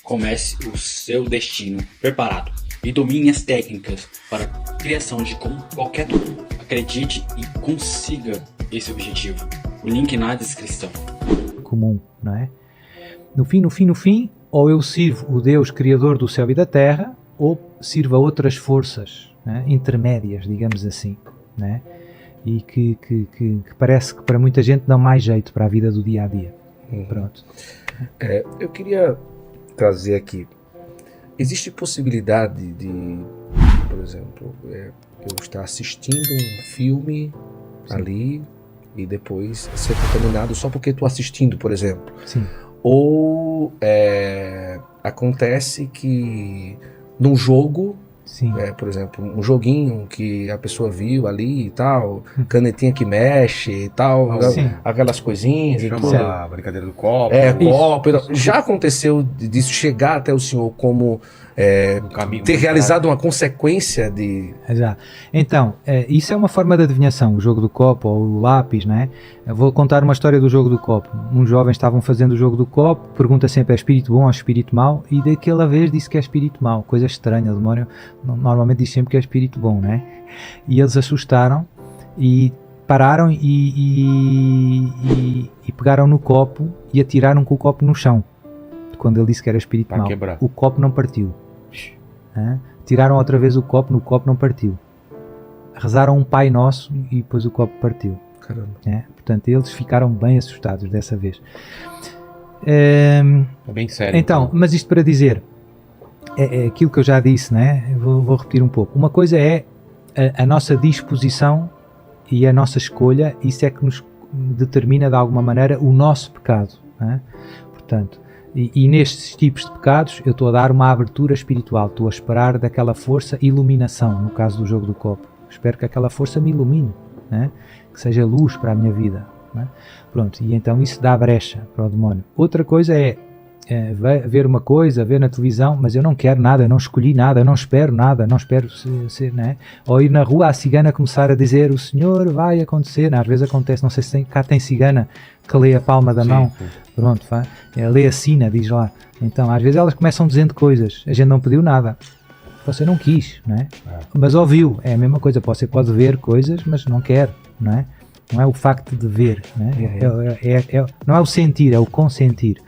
comece o seu destino preparado e domine as técnicas para a criação de como qualquer tudo. Acredite e consiga esse objetivo. O link na descrição. Comum, não é? No fim, ou eu sirvo o Deus Criador do céu e da terra, ou sirvo a outras forças, né, intermédias, digamos assim, né? E que parece que para muita gente dão mais jeito para a vida do dia a dia. Pronto. Eu queria trazer aqui, existe possibilidade de, por exemplo, eu estar assistindo um filme ali e depois ser contaminado só porque estou assistindo, por exemplo? Sim. Ou acontece que num jogo, Sim. por exemplo, um joguinho que a pessoa viu ali e tal, canetinha que mexe e tal, aquelas coisinhas e tudo. A brincadeira do copo. Copo. Já aconteceu disso chegar até o senhor como ter realizado uma consequência de... Já. Então, isso é uma forma de adivinhação, o jogo do copo ou o lápis, né? Eu vou contar uma história do jogo do copo. Uns jovens estavam fazendo o jogo do copo, pergunta sempre é espírito bom ou espírito mau, e daquela vez disse que é espírito mau, coisa estranha, o demónio normalmente diz sempre que é espírito bom, né? E eles assustaram e pararam e pegaram no copo e atiraram com o copo no chão, quando ele disse que era espírito mau. O copo não partiu. Tiraram outra vez o copo, no copo não partiu. Rezaram um Pai Nosso e depois o copo partiu. Caramba. Portanto, eles ficaram bem assustados dessa vez. É bem sério. Então, mas isto para dizer, é aquilo que eu já disse, né? Vou repetir um pouco. Uma coisa é a nossa disposição e a nossa escolha, isso é que nos determina de alguma maneira o nosso pecado, né? Portanto, e nestes tipos de pecados eu estou a dar uma abertura espiritual, estou a esperar daquela força iluminação, no caso do jogo do copo. Espero que aquela força me ilumine, né? Que seja luz para a minha vida, né? Pronto, e então isso dá brecha para o demónio. Outra coisa é ver uma coisa, ver na televisão, mas eu não quero nada, eu não escolhi nada, eu não espero nada, não espero ser, né? Ou ir na rua a cigana começar a dizer o Senhor vai acontecer, às vezes acontece, não sei se cá tem cigana que lê a palma da mão, pronto, lê a sina, diz lá. Então às vezes elas começam dizendo coisas, a gente não pediu nada, você não quis, né? Mas ouviu, é a mesma coisa, você pode ver coisas, mas não quer, não é? Não é o facto de ver, né? Não é o sentir, é o consentir.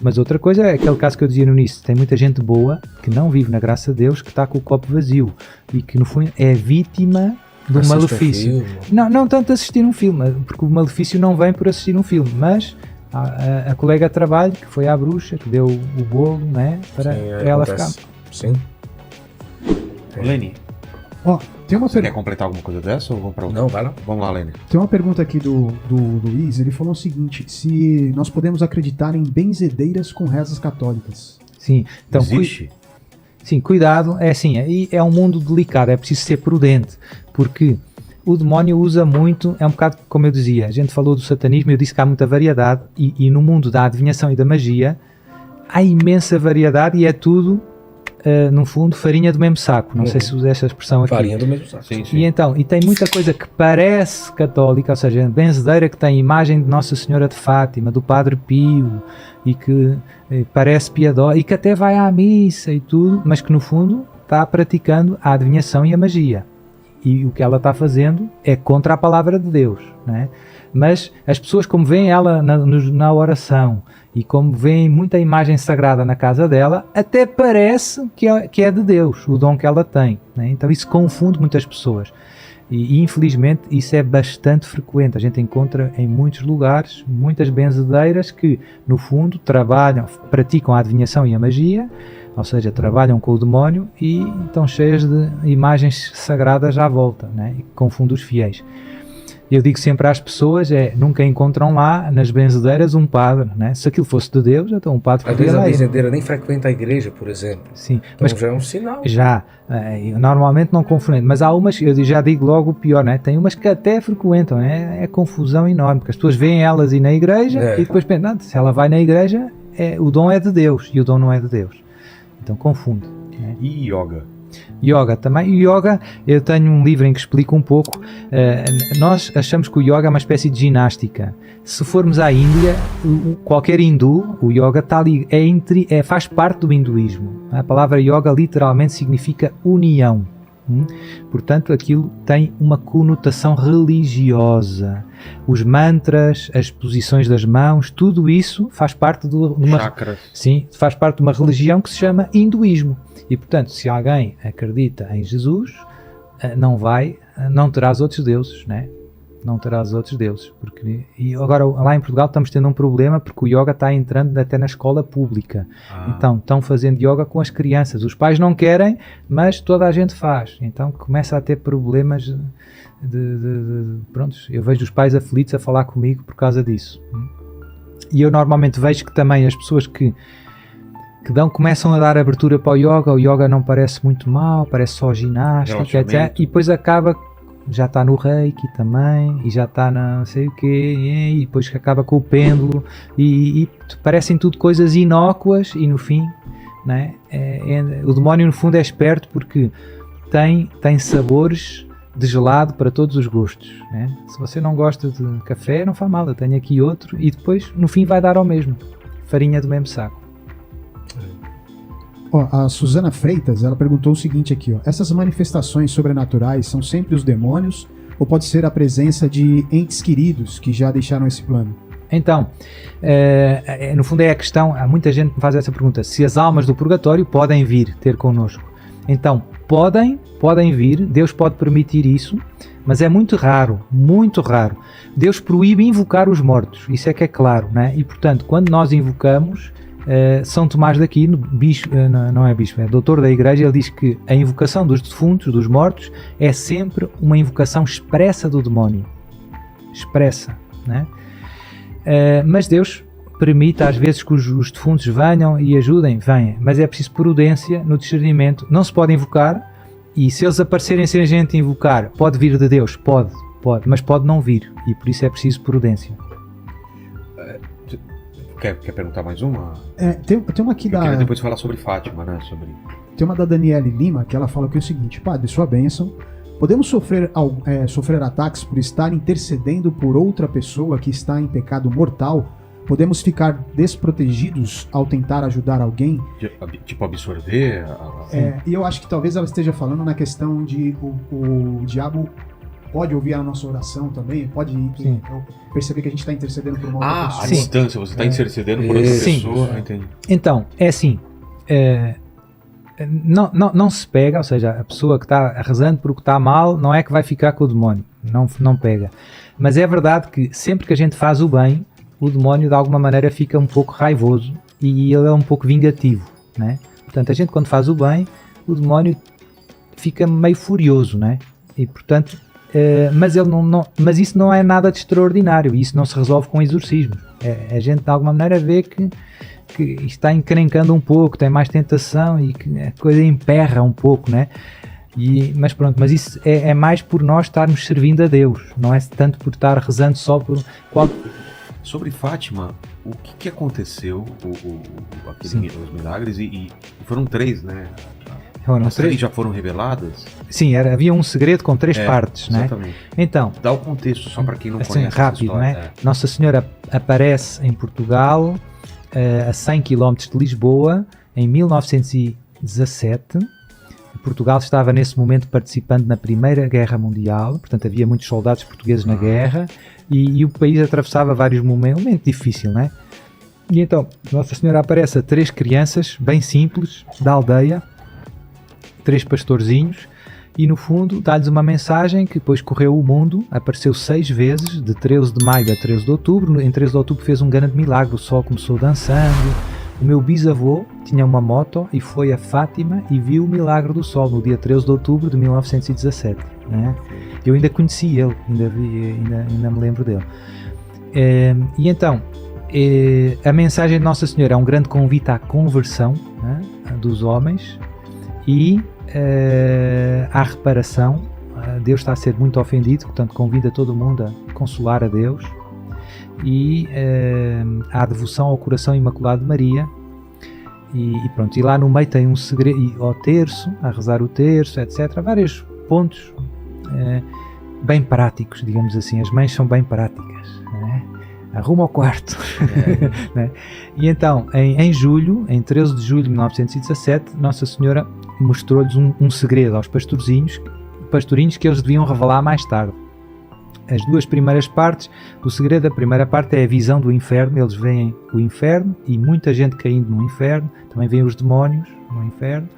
Mas outra coisa é aquele caso que eu dizia no início, tem muita gente boa que não vive na graça de Deus, que está com o copo vazio e que no fundo é vítima do malefício. Não tanto assistir um filme, porque o malefício não vem por assistir um filme, mas a colega de trabalho que foi à bruxa, que deu o bolo, né? Para ela ficar. Sim. Leni. Tem uma Quer completar alguma coisa dessa ou vamos para outra? Não, vai lá. Vamos lá, Leni. Tem uma pergunta aqui do Luiz, ele falou o seguinte, se nós podemos acreditar em benzedeiras com rezas católicas. Sim, então existe? Sim, cuidado, é um mundo delicado, é preciso ser prudente, porque o demónio usa muito, é um bocado como eu dizia, a gente falou do satanismo, eu disse que há muita variedade, e no mundo da adivinhação e da magia, há imensa variedade e é tudo, no fundo, farinha do mesmo saco. Não sei se usa essa expressão aqui. Farinha do mesmo saco. Sim. E tem muita coisa que parece católica, ou seja, benzedeira que tem imagem de Nossa Senhora de Fátima, do Padre Pio, e que parece piedosa, e que até vai à missa e tudo, mas que no fundo está praticando a adivinhação e a magia. E o que ela está fazendo é contra a palavra de Deus, não é? Mas as pessoas, como veem ela na oração e como veem muita imagem sagrada na casa dela, até parece que é de Deus o dom que ela tem, né? Então isso confunde muitas pessoas e infelizmente isso é bastante frequente. A gente encontra em muitos lugares muitas benzedeiras que no fundo praticam a adivinhação e a magia, ou seja, trabalham com o demónio e estão cheias de imagens sagradas à volta, né? E confundem os fiéis. Eu digo sempre às pessoas, nunca encontram lá nas benzedeiras um padre, né? Se aquilo fosse de Deus, então um padre poderia. Às vezes a benzedeira nem frequenta a igreja, por exemplo. Sim, então mas já é um sinal. Normalmente não confundem, mas há umas, eu já digo logo o pior, né? Tem umas que até frequentam, né? É confusão enorme, porque as pessoas veem elas ir na igreja e depois pensam, se ela vai na igreja, o dom é de Deus e o dom não é de Deus. Então confunde. Né? E yoga? Yoga também. E yoga, eu tenho um livro em que explico um pouco. Nós achamos que o yoga é uma espécie de ginástica. Se formos à Índia, qualquer hindu, o yoga está ali, faz parte do hinduísmo. A palavra yoga literalmente significa união. Portanto, aquilo tem uma conotação religiosa. Os mantras, as posições das mãos, tudo isso faz parte de uma, chakras. Sim, faz parte de uma religião que se chama hinduísmo. E, portanto, se alguém acredita em Jesus, não terá os outros deuses, né? Não terá os outros deuses. E agora, lá em Portugal, estamos tendo um problema porque o yoga está entrando até na escola pública. Então, estão fazendo yoga com as crianças. Os pais não querem, mas toda a gente faz. Então, começa a ter problemas prontos, eu vejo os pais aflitos a falar comigo por causa disso. E eu normalmente vejo que também as pessoas que começam a dar abertura para o yoga não parece muito mal, parece só ginástica, etc. E depois acaba, já está no reiki também, e já está na não sei o quê, e depois acaba com o pêndulo, e parecem tudo coisas inócuas, e no fim, né, o demónio no fundo é esperto porque tem sabores de gelado para todos os gostos, né? Se você não gosta de café, não faz mal, eu tenho aqui outro, e depois no fim vai dar ao mesmo, farinha do mesmo saco. A Suzana Freitas, ela perguntou o seguinte aqui, essas manifestações sobrenaturais são sempre os demônios ou pode ser a presença de entes queridos que já deixaram esse plano? Então, no fundo é a questão, há muita gente que me faz essa pergunta, se as almas do purgatório podem vir ter connosco. Então, podem vir, Deus pode permitir isso, mas é muito raro, muito raro. Deus proíbe invocar os mortos, isso é que é claro, né? E portanto, quando nós invocamos, São Tomás de Aquino, não é bispo, é doutor da igreja, ele diz que a invocação dos defuntos, dos mortos, é sempre uma invocação expressa do demónio. Expressa, né? Mas Deus permite às vezes que os defuntos venham e ajudem, venham, mas é preciso prudência no discernimento. Não se pode invocar, e se eles aparecerem sem a gente invocar, pode vir de Deus? Pode, mas pode não vir, e por isso é preciso prudência. Quer perguntar mais uma? Tem uma aqui queria depois falar sobre Fátima, né? Tem uma da Daniele Lima, que ela fala que é o seguinte: Padre, sua bênção, podemos sofrer ataques por estar intercedendo por outra pessoa que está em pecado mortal? Podemos ficar desprotegidos ao tentar ajudar alguém? Tipo absorver? E eu acho que talvez ela esteja falando na questão de o diabo pode ouvir a nossa oração também, pode perceber que a gente está intercedendo por uma outra pessoa. A distância, você está intercedendo por outra pessoa. Entendi. Então, é assim, não se pega, ou seja, a pessoa que está rezando porque está mal, não é que vai ficar com o demónio, não pega. Mas é verdade que sempre que a gente faz o bem, o demónio de alguma maneira fica um pouco raivoso e ele é um pouco vingativo, né? Portanto, a gente quando faz o bem, o demónio fica meio furioso, né? E portanto, mas isso não é nada de extraordinário, isso não se resolve com exorcismo. A gente de alguma maneira vê que está encrencando um pouco, tem mais tentação e que a coisa emperra um pouco, né? Mas pronto, mas isso é mais por nós estarmos servindo a Deus, não é tanto por estar rezando só por Sobre Fátima, o que aconteceu, os milagres, e foram 3, né? As 3 já foram reveladas? Sim, havia um segredo com 3 partes, né? Exatamente. Então, dá o contexto só para quem não assim, conhece. Rápido, né? Nossa Senhora aparece em Portugal, a 100 km de Lisboa, em 1917. Portugal estava nesse momento participando na Primeira Guerra Mundial, portanto havia muitos soldados portugueses na guerra e o país atravessava vários momentos, um momento difícil, né? E então Nossa Senhora aparece a 3 crianças bem simples da aldeia, 3 pastorzinhos, e no fundo dá-lhes uma mensagem que depois correu o mundo, apareceu 6 vezes, de 13 de maio a 13 de outubro, em 13 de outubro fez um grande milagre, o sol começou dançando. O meu bisavô tinha uma moto e foi a Fátima e viu o milagre do sol no dia 13 de outubro de 1917. Né? Eu ainda conheci ele, ainda me lembro dele. E então, a mensagem de Nossa Senhora é um grande convite à conversão, né, dos homens e à reparação. Deus está a ser muito ofendido, portanto convida todo mundo a consolar a Deus. E à devoção ao coração imaculado de Maria, E pronto, e lá no meio tem um segredo, e ao terço, a rezar o terço, etc. Vários pontos bem práticos, digamos assim. As mães são bem práticas, né? Arruma o quarto. Né? E então, em julho, em 13 de julho de 1917, Nossa Senhora mostrou-lhes um segredo aos pastorinhos que eles deviam revelar mais tarde. As duas primeiras partes do segredo, a primeira parte é a visão do inferno, eles veem o inferno e muita gente caindo no inferno, também veem os demónios no inferno.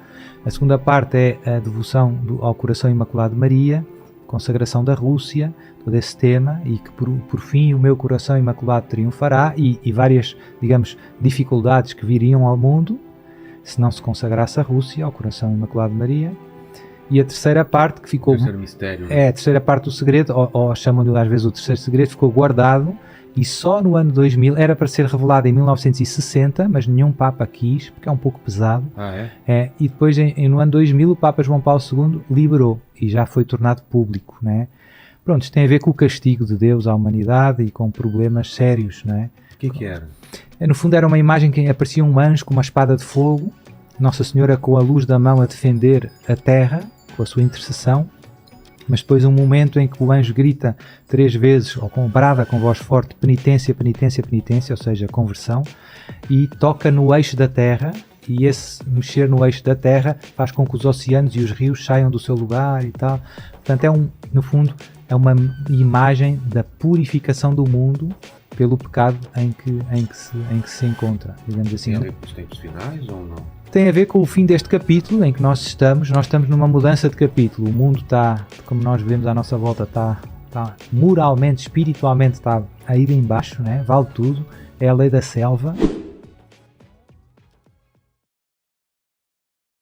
A segunda parte é a devoção ao coração imaculado de Maria, consagração da Rússia, todo esse tema, e que por fim o meu coração imaculado triunfará, e várias, digamos, dificuldades que viriam ao mundo se não se consagrasse a Rússia ao coração imaculado de Maria. E a terceira parte que ficou... Terceiro mistério. Né? É, a terceira parte do segredo, ou chamam-lhe às vezes o terceiro segredo, ficou guardado, e só no ano 2000, era para ser revelado em 1960, mas nenhum Papa quis, porque é um pouco pesado. E depois no ano 2000 o Papa João Paulo II liberou, e já foi tornado público, né? Pronto, isto tem a ver com o castigo de Deus à humanidade e com problemas sérios, não é? O que era? No fundo era uma imagem que aparecia um anjo com uma espada de fogo, Nossa Senhora com a luz da mão a defender a terra, com a sua intercessão, mas depois um momento em que o anjo grita 3 vezes, ou brada com voz forte, penitência, penitência, penitência, ou seja, conversão, e toca no eixo da terra, e esse mexer no eixo da terra faz com que os oceanos e os rios saiam do seu lugar e tal. Portanto, no fundo, é uma imagem da purificação do mundo pelo pecado em que se encontra, digamos assim. Tem a ver com os tempos finais ou não? Tem a ver com o fim deste capítulo em que nós estamos numa mudança de capítulo. O mundo está, como nós vemos à nossa volta, está moralmente, espiritualmente está a ir em baixo, né? Vale tudo, é a lei da selva.